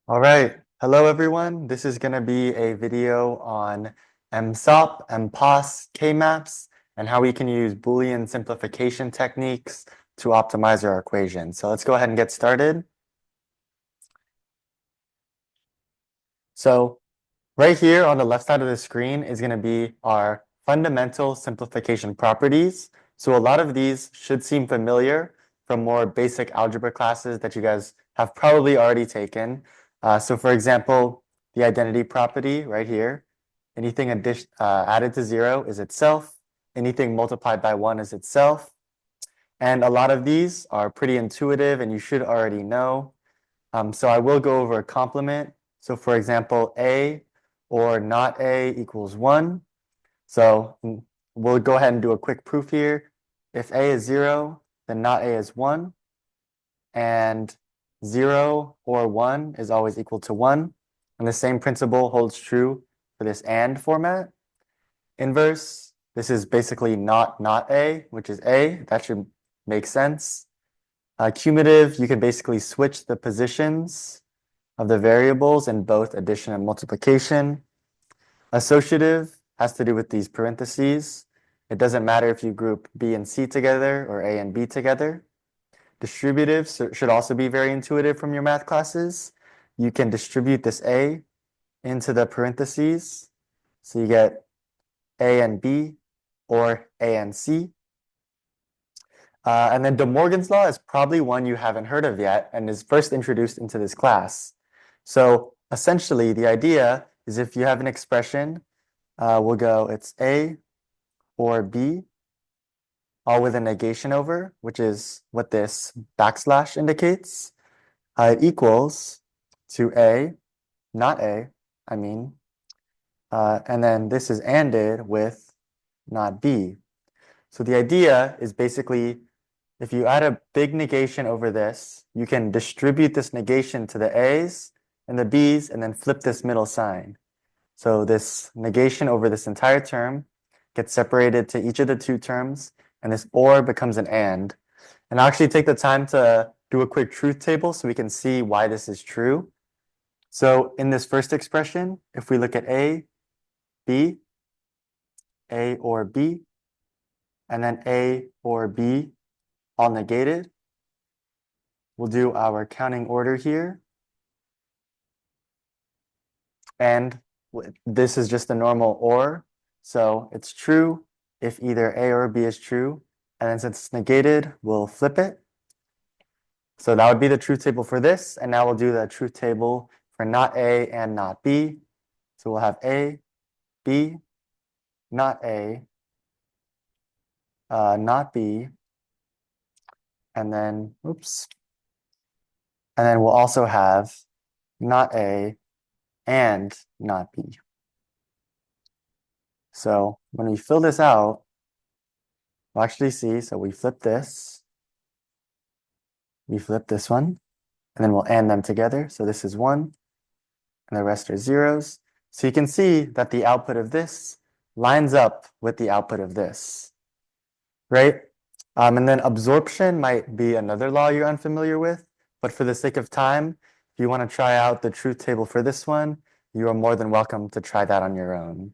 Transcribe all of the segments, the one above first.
All right. Hello, everyone. This is going to be a video on SOP, POS, K-maps, and how we can use Boolean simplification techniques to optimize our equation. So let's go ahead and get started. So right here on the left side of the screen is going to be our fundamental simplification properties. So a lot of these should seem familiar from more basic algebra classes that you guys have probably already taken. So for example, the identity property right here, anything added to 0 is itself, anything multiplied by 1 is itself. And a lot of these are pretty intuitive and you should already know. So I will go over a complement. So for example, A or not A equals 1. So we'll go ahead and do a quick proof here. If A is 0, then not A is 1. And 0 or 1 is always equal to 1. And the same principle holds true for this AND format. Inverse, this is basically not A, which is A. That should make sense. Cumulative, you can basically switch the positions of the variables in both addition and multiplication. Associative has to do with these parentheses. It doesn't matter if you group B and C together or A and B together. Distributive should also be very intuitive from your math classes. You can distribute this A into the parentheses. So you get A and B or A and C. And then De Morgan's law is probably one you haven't heard of yet and is first introduced into this class. So essentially, the idea is if you have an expression, we'll go it's A or B, all with a negation over, which is what this backslash indicates. It equals to A, not A, I mean, and then this is ANDed with not B. So the idea is basically if you add a big negation over this, you can distribute this negation to the A's and the B's and then flip this middle sign. So this negation over this entire term gets separated to each of the two terms, and this OR becomes an AND. And I'll actually take the time to do a quick truth table so we can see why this is true. So in this first expression, if we look at A, B, A or B, and then A or B, all negated. We'll do our counting order here. And this is just a normal OR. So it's true if either A or B is true. And then since it's negated, we'll flip it. So that would be the truth table for this. And now we'll do the truth table for not A and not B. So we'll have A, B, not A, not B, and then, oops. And then we'll also have not A and not B. So when we fill this out, we'll actually see, so we flip this, we flip this one, and then we'll AND them together. So this is 1, and the rest are zeros. So you can see that the output of this lines up with the output of this, right? And then absorption might be another law you're unfamiliar with, but for the sake of time, if you want to try out the truth table for this one, you are more than welcome to try that on your own.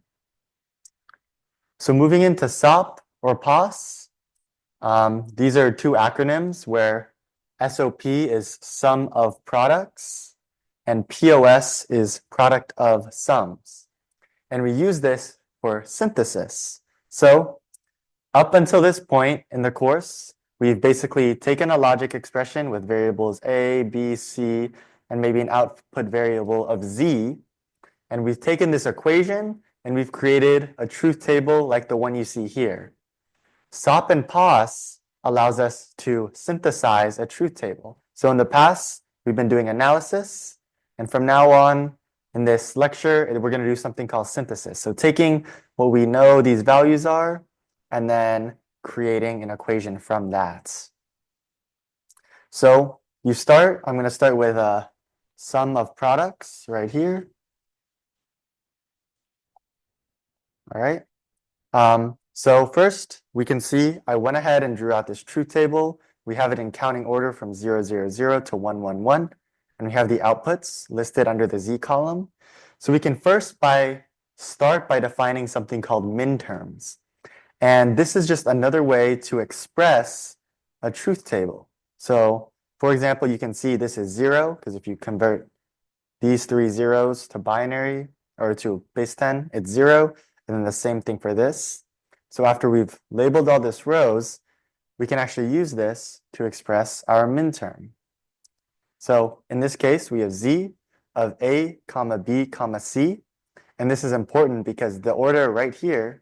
So moving into SOP or POS, these are two acronyms where SOP is sum of products and POS is product of sums. And we use this for synthesis. So up until this point in the course, we've basically taken a logic expression with variables A, B, C, and maybe an output variable of Z. And we've taken this equation and we've created a truth table like the one you see here. SOP and POS allows us to synthesize a truth table. So in the past, we've been doing analysis. And from now on, in this lecture, we're going to do something called synthesis. So taking what we know these values are, and then creating an equation from that. So I'm going to start with a sum of products right here. All right. So first, we can see I went ahead and drew out this truth table. We have it in counting order from 0, 0, 0 to 1, 1, 1. and we have the outputs listed under the Z column. So we can first start by defining something called minterms. And this is just another way to express a truth table. So for example, you can see this is 0, because if you convert these 3 zeros to binary or to base 10, it's 0. And then the same thing for this. So after we've labeled all these rows, we can actually use this to express our minterm. So in this case, we have Z of A, comma B, comma C. And this is important because the order right here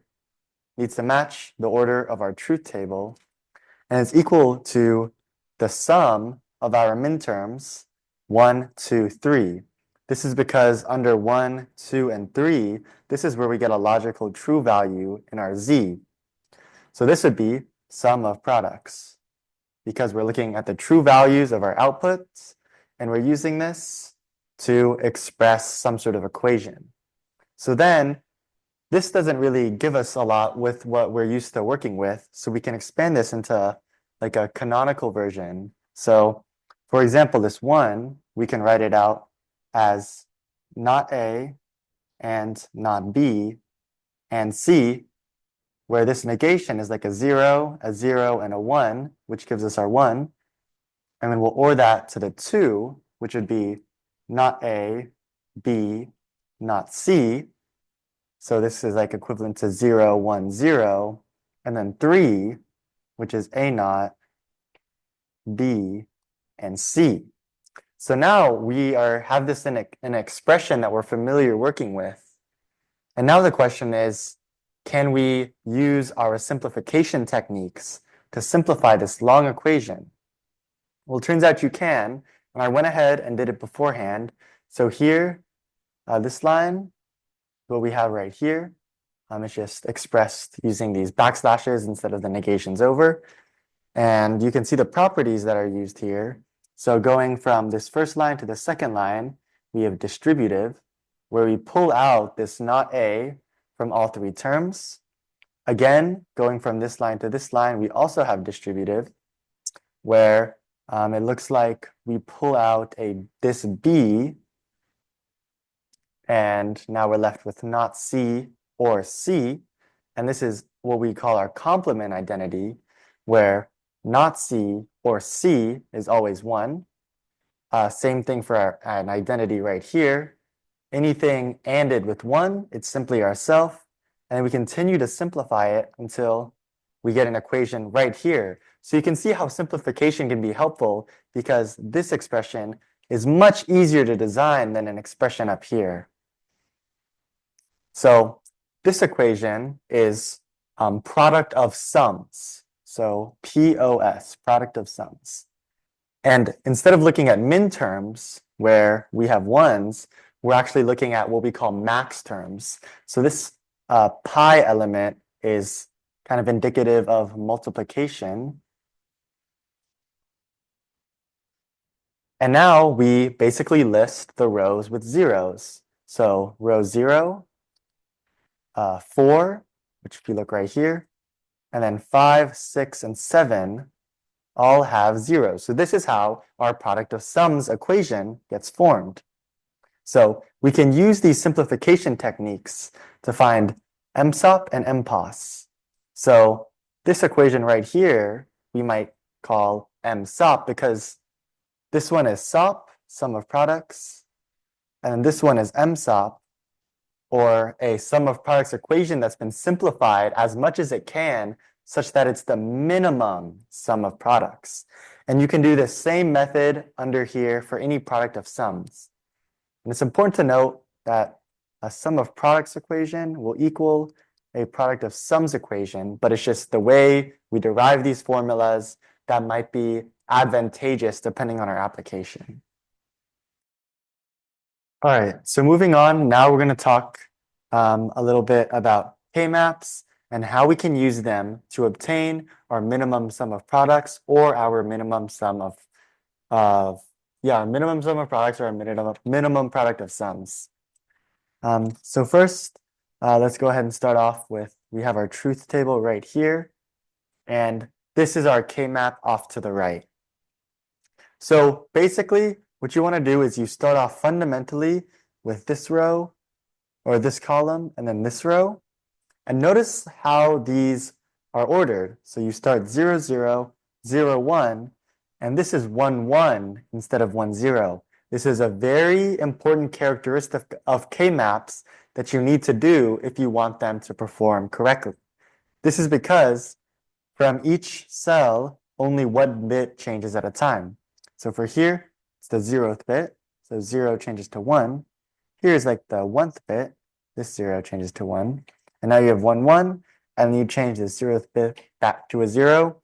needs to match the order of our truth table. And it's equal to the sum of our minterms, 1, 2, 3. This is because under 1, 2, and 3, this is where we get a logical true value in our Z. So this would be sum of products, because we're looking at the true values of our outputs, and we're using this to express some sort of equation. So then, this doesn't really give us a lot with what we're used to working with, so we can expand this into like a canonical version. So, for example, this 1, we can write it out as not A and not B and C, where this negation is like a 0, and a 1, which gives us our 1. And then we'll OR that to the 2, which would be not A, B, not C. So this is like equivalent to 0, 1, 0. And then 3, which is A naught, B, and C. So now we have this in an expression that we're familiar working with. And now the question is, can we use our simplification techniques to simplify this long equation? Well, it turns out you can, and I went ahead and did it beforehand. So here, this line, what we have right here, is just expressed using these backslashes instead of the negations over. And you can see the properties that are used here. So going from this first line to the second line, we have distributive, where we pull out this not A from all 3 terms. Again, going from this line to this line, we also have distributive, where it looks like we pull out this B, and now we're left with not C or C. And this is what we call our complement identity, where not C or C is always 1. Same thing for an identity right here. Anything ANDed with 1, it's simply ourself. And we continue to simplify it until we get an equation right here. So you can see how simplification can be helpful, because this expression is much easier to design than an expression up here. So this equation is product of sums. So POS, product of sums. And instead of looking at minterms, where we have 1s, we're actually looking at what we call max terms. So this pi element is kind of indicative of multiplication. And now we basically list the rows with zeros. So row 0, 4, which if you look right here, and then 5, 6, and 7 all have zeros. So this is how our product of sums equation gets formed. So we can use these simplification techniques to find MSOP and MPOS. So this equation right here, we might call MSOP, because this one is SOP, sum of products, and this one is MSOP, or a sum of products equation that's been simplified as much as it can, such that it's the minimum sum of products. And you can do the same method under here for any product of sums. And it's important to note that a sum of products equation will equal a product of sums equation, but it's just the way we derive these formulas that might be advantageous depending on our application. All right, so moving on, now we're going to talk a little bit about K-maps and how we can use them to obtain our minimum sum of products, or our minimum sum of minimum sum of products, or our minimum product of sums. So first, let's go ahead and start off with, we have our truth table right here, and this is our K-map off to the right. So basically, what you want to do is you start off fundamentally with this row or this column and then this row. And notice how these are ordered. So you start 0, 0, 0, 1, and this is 1, 1 instead of 1, 0. This is a very important characteristic of K-maps that you need to do if you want them to perform correctly. This is because from each cell, only one bit changes at a time. So for here, it's the 0th bit, so 0 changes to 1. Here's like the 1th bit, this 0 changes to 1. And now you have 1, 1, and you change the 0th bit back to a 0.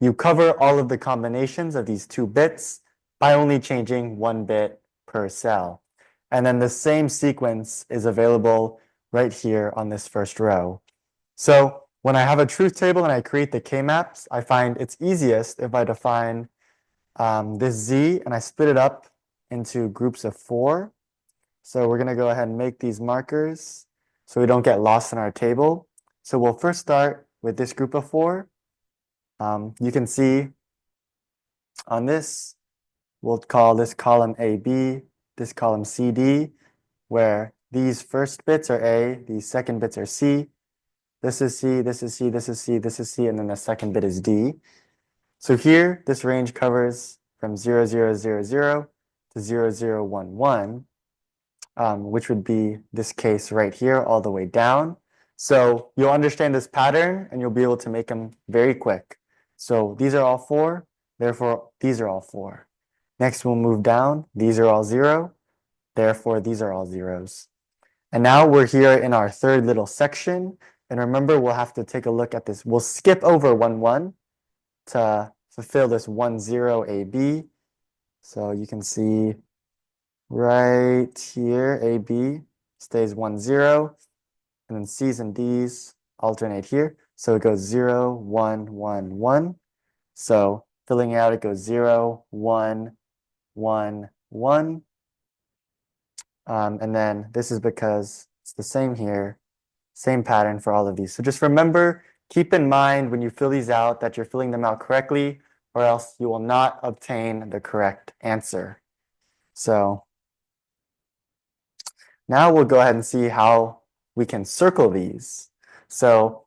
You cover all of the combinations of these two bits by only changing 1 bit per cell. And then the same sequence is available right here on this first row. So when I have a truth table and I create the K-maps, I find it's easiest if I define this Z and I split it up into groups of 4. So we're going to go ahead and make these markers so we don't get lost in our table. So we'll first start with this group of 4. You can see on this, we'll call this column AB, this column CD, where these first bits are A, these second bits are C. This is C, this is C, this is C, this is C, and then the second bit is D. So here, this range covers from 0, 0, 0, 0 to 0, 0, 1, 1. Which would be this case right here all the way down. So you'll understand this pattern and you'll be able to make them very quick. So these are all 4, therefore these are all 4. Next we'll move down, these are all 0, therefore these are all 0s. And now we're here in our third little section, and remember we'll have to take a look at this. We'll skip over 1, 1 to fulfill this 1, 0 AB. So you can see right here, AB stays 1, 0, and then C's and D's alternate here. So it goes 0, 1, 1, 1. So filling out, it goes 0, 1, 1, 1. And then this is because it's the same here, same pattern for all of these. So just remember, keep in mind when you fill these out that you're filling them out correctly, or else you will not obtain the correct answer. So now we'll go ahead and see how we can circle these. So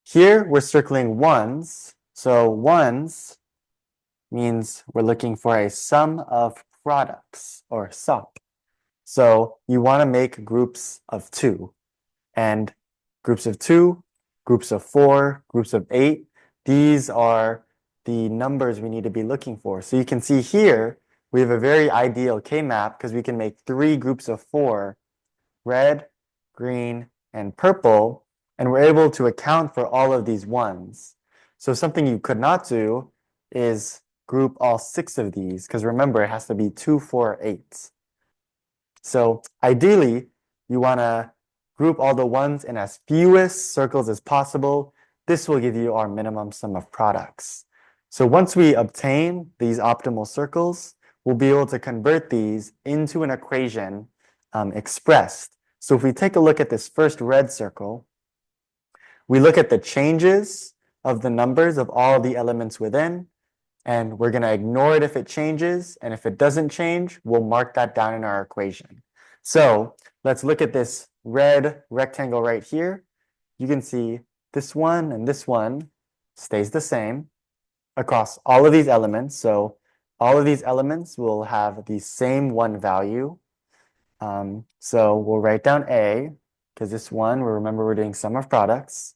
here we're circling 1s. So 1s means we're looking for a sum of products, or SOP. So you want to make groups of 2. And groups of 2, groups of 4, groups of 8, these are the numbers we need to be looking for. So you can see here, we have a very ideal K-map because we can make 3 groups of 4, red, green, and purple, and we're able to account for all of these 1s. So something you could not do is group all 6 of these, because remember, it has to be 2, 4, 8s. So ideally, you want to group all the 1s in as fewest circles as possible. This will give you our minimum sum of products. So once we obtain these optimal circles, we'll be able to convert these into an equation expressed. So if we take a look at this first red circle, we look at the changes of the numbers of all the elements within, and we're going to ignore it if it changes, and if it doesn't change, we'll mark that down in our equation. So let's look at this red rectangle right here. You can see this one and this one stays the same across all of these elements. So all of these elements will have the same 1 value. So we'll write down A, because this one, remember we're doing sum of products.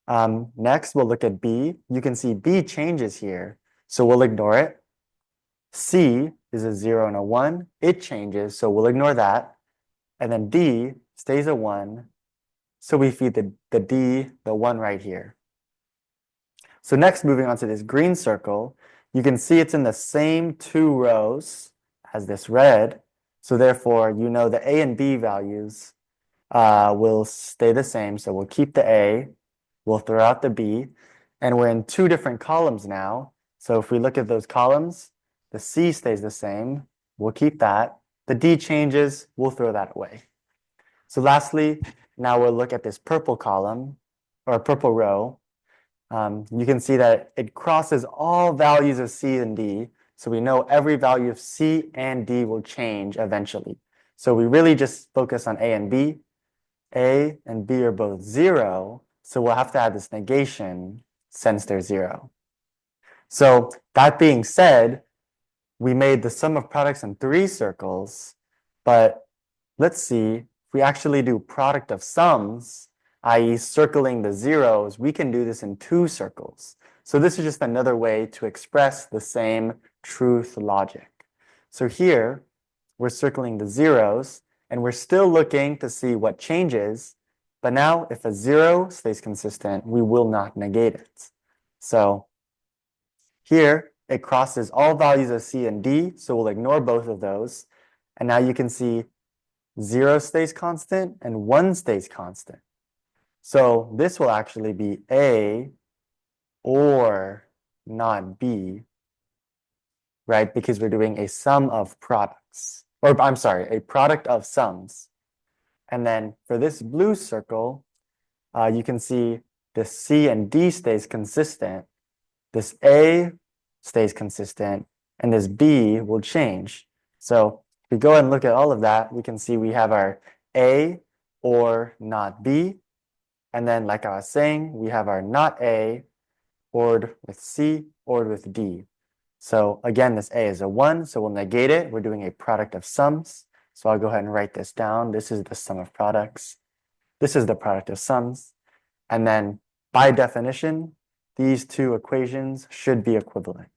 Next, we'll look at B. You can see B changes here, so we'll ignore it. C is a 0 and a 1. It changes, so we'll ignore that. And then D stays a 1, so we feed the D, the 1 right here. So next, moving on to this green circle, you can see it's in the same 2 rows as this red, so therefore you know the A and B values will stay the same, so we'll keep the A, we'll throw out the B, and we're in 2 different columns now. So if we look at those columns, the C stays the same, we'll keep that. The D changes, we'll throw that away. So lastly, now we'll look at this purple column, or purple row. You can see that it crosses all values of C and D, So we know every value of C and D will change eventually. So we really just focus on A and B. A and B are both 0, so we'll have to add this negation since they're 0. So that being said, we made the sum of products in 3 circles, but let's see, if we actually do product of sums, i.e. circling the zeros, we can do this in 2 circles. So this is just another way to express the same truth logic. So here, we're circling the zeros, and we're still looking to see what changes, but now if a 0 stays consistent, we will not negate it. So here, it crosses all values of C and D, so we'll ignore both of those. And now you can see 0 stays constant and 1 stays constant. So this will actually be A or not B, right? Because we're doing a sum of products. Or I'm sorry, a product of sums. And then for this blue circle, you can see the C and D stays consistent. This A stays consistent, and this B will change. So if we go ahead and look at all of that, we can see we have our A or not B. And then, like I was saying, we have our not A ORed with C, ORed with D. So again, this A is a 1, so we'll negate it. We're doing a product of sums. So I'll go ahead and write this down. This is the sum of products. This is the product of sums. And then by definition, these 2 equations should be equivalent.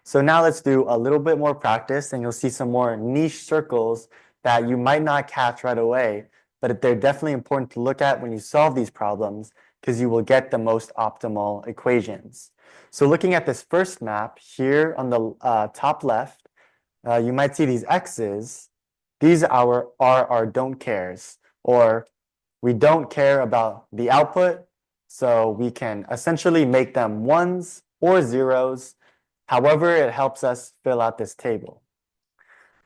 So now let's do a little bit more practice, and you'll see some more niche circles that you might not catch right away, but they're definitely important to look at when you solve these problems because you will get the most optimal equations. So looking at this first map here on the top left, you might see these X's. These are our don't cares, or we don't care about the output, so we can essentially make them 1s or 0s, however it helps us fill out this table.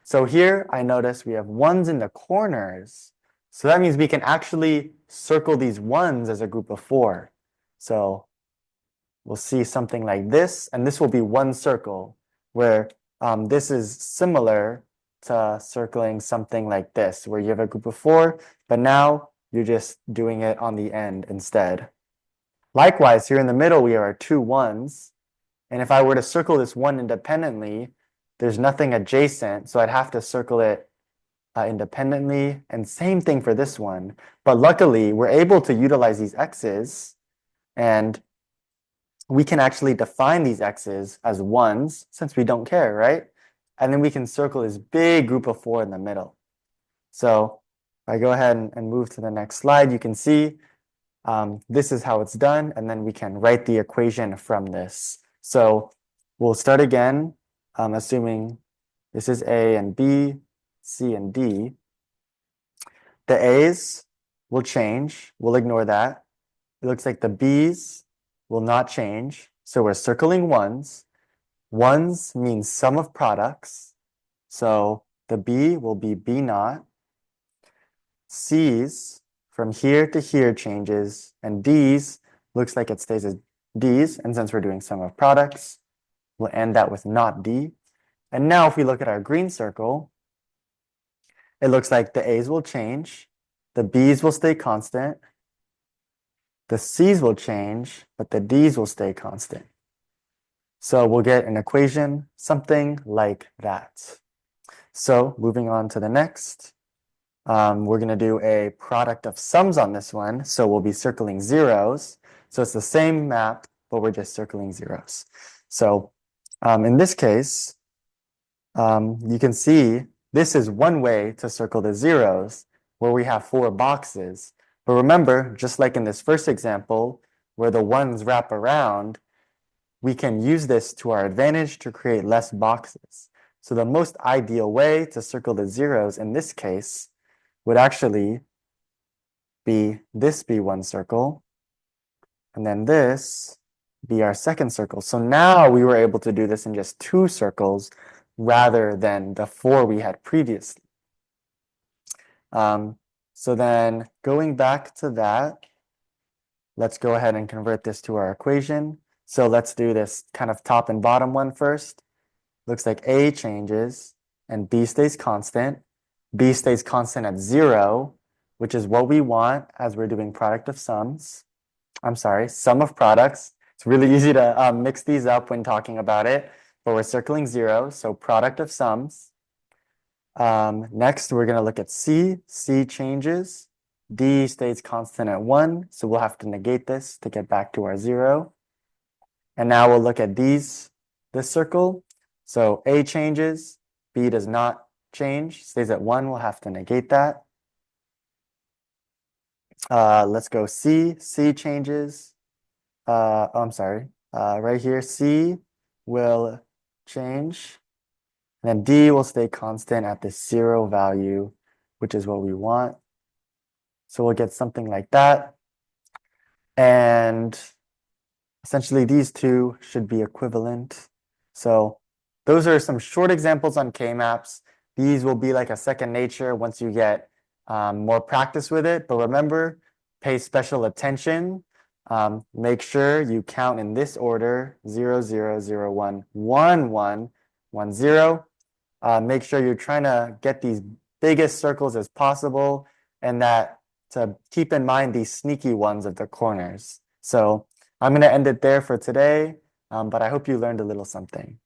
So here I notice we have 1s in the corners, so that means we can actually circle these 1s as a group of 4. So we'll see something like this, and this will be 1 circle, where this is similar to circling something like this, where you have a group of 4, but now you're just doing it on the end instead. Likewise, here in the middle, we have our 2 1s. And if I were to circle this 1 independently, there's nothing adjacent, so I'd have to circle it independently. And same thing for this one. But luckily, we're able to utilize these X's, and we can actually define these X's as 1s, since we don't care, right? And then we can circle this big group of 4 in the middle. So if I go ahead and move to the next slide, you can see this is how it's done, and then we can write the equation from this. So we'll start again, assuming this is A and B, C and D. The A's will change. We'll ignore that. It looks like the B's will not change. So we're circling 1s. 1s means sum of products. So the B will be B naught. C's from here to here changes, and D's looks like it stays as D's, and since we're doing sum of products, we'll end that with not D. And now if we look at our green circle, it looks like the A's will change, the B's will stay constant, the C's will change, but the D's will stay constant. So we'll get an equation, something like that. So moving on to the next, we're going to do a product of sums on this one. So we'll be circling zeros. So it's the same map, but we're just circling zeros. So in this case, you can see this is one way to circle the zeros where we have 4 boxes. But remember, just like in this first example, where the 1s wrap around, we can use this to our advantage to create less boxes. So the most ideal way to circle the zeros in this case would actually be this be 1 circle, and then this be our second circle. So now we were able to do this in just 2 circles rather than the 4 we had previously. So then going back to that, let's go ahead and convert this to our equation. So let's do this kind of top and bottom one first. Looks like A changes and B stays constant. B stays constant at 0, which is what we want as we're doing product of sums. I'm sorry, sum of products. It's really easy to mix these up when talking about it, but we're circling 0, so product of sums. Next, we're going to look at C. C changes. D stays constant at 1, so we'll have to negate this to get back to our 0. And now we'll look at this circle. So A changes, B does not change, stays at 1, we'll have to negate that. Let's go C. C changes. I'm sorry. Right here, C will change. And then D will stay constant at this 0 value, which is what we want. So we'll get something like that. And essentially, these two should be equivalent. So those are some short examples on K-maps. These will be like a second nature once you get more practice with it. But remember, pay special attention. Make sure you count in this order, 0, 0, 0, 1, 1, 1, 1, 0. Make sure you're trying to get these biggest circles as possible and that to keep in mind these sneaky ones at the corners. So I'm going to end it there for today, but I hope you learned a little something.